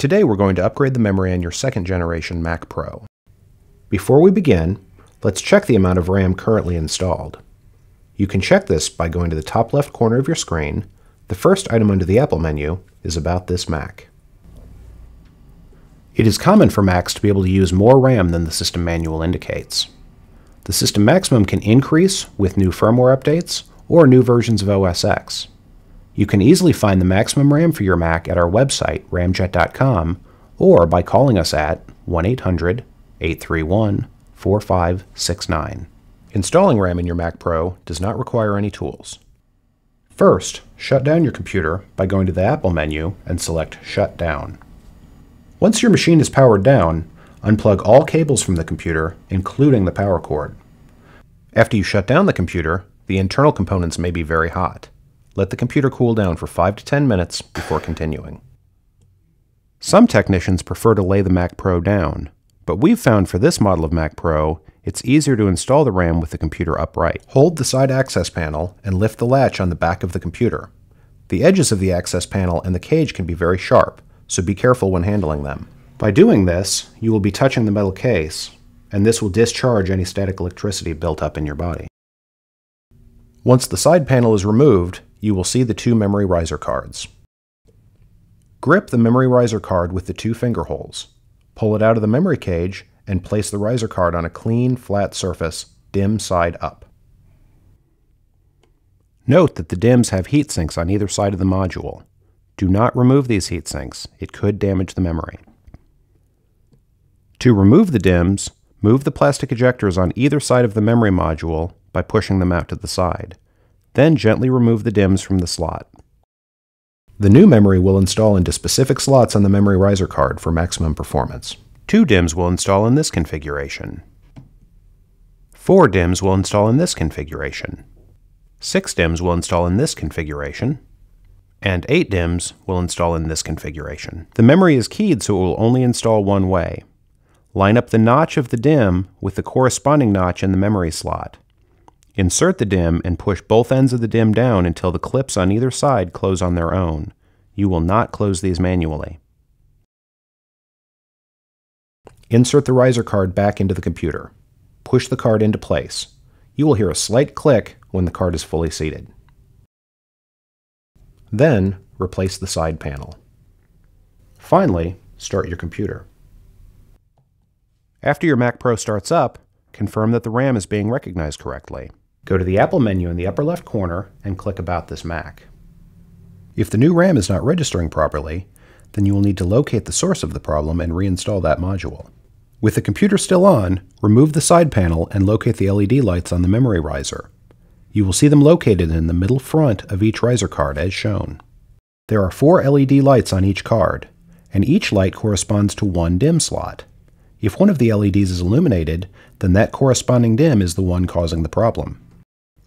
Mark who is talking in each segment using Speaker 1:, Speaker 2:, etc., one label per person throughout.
Speaker 1: Today we're going to upgrade the memory on your second generation Mac Pro. Before we begin, let's check the amount of RAM currently installed. You can check this by going to the top left corner of your screen. The first item under the Apple menu is About this Mac. It is common for Macs to be able to use more RAM than the system manual indicates. The system maximum can increase with new firmware updates or new versions of OS X. You can easily find the maximum RAM for your Mac at our website, ramjet.com, or by calling us at 1-800-831-4569. Installing RAM in your Mac Pro does not require any tools. First, shut down your computer by going to the Apple menu and select Shut Down. Once your machine is powered down, unplug all cables from the computer, including the power cord. After you shut down the computer, the internal components may be very hot. Let the computer cool down for 5 to 10 minutes before continuing. Some technicians prefer to lay the Mac Pro down, but we've found for this model of Mac Pro, it's easier to install the RAM with the computer upright. Hold the side access panel and lift the latch on the back of the computer. The edges of the access panel and the cage can be very sharp, so be careful when handling them. By doing this, you will be touching the metal case, and this will discharge any static electricity built up in your body. Once the side panel is removed, you will see the two memory riser cards. Grip the memory riser card with the two finger holes. Pull it out of the memory cage and place the riser card on a clean, flat surface, DIMM side up. Note that the DIMMs have heat sinks on either side of the module. Do not remove these heat sinks. It could damage the memory. To remove the DIMMs, move the plastic ejectors on either side of the memory module by pushing them out to the side. Then gently remove the DIMMs from the slot. The new memory will install into specific slots on the memory riser card for maximum performance. 2 DIMMs will install in this configuration. 4 DIMMs will install in this configuration. 6 DIMMs will install in this configuration. And 8 DIMMs will install in this configuration. The memory is keyed so it will only install one way. Line up the notch of the DIMM with the corresponding notch in the memory slot. Insert the DIMM and push both ends of the DIMM down until the clips on either side close on their own. You will not close these manually. Insert the riser card back into the computer. Push the card into place. You will hear a slight click when the card is fully seated. Then, replace the side panel. Finally, start your computer. After your Mac Pro starts up, confirm that the RAM is being recognized correctly. Go to the Apple menu in the upper left corner and click About this Mac. If the new RAM is not registering properly, then you will need to locate the source of the problem and reinstall that module. With the computer still on, remove the side panel and locate the LED lights on the memory riser. You will see them located in the middle front of each riser card as shown. There are 4 LED lights on each card, and each light corresponds to one DIMM slot. If one of the LEDs is illuminated, then that corresponding DIMM is the one causing the problem.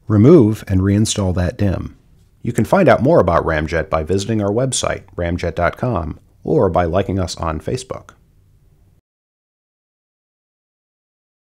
Speaker 1: Remove and reinstall that DIMM. You can find out more about Ramjet by visiting our website, ramjet.com, or by liking us on Facebook.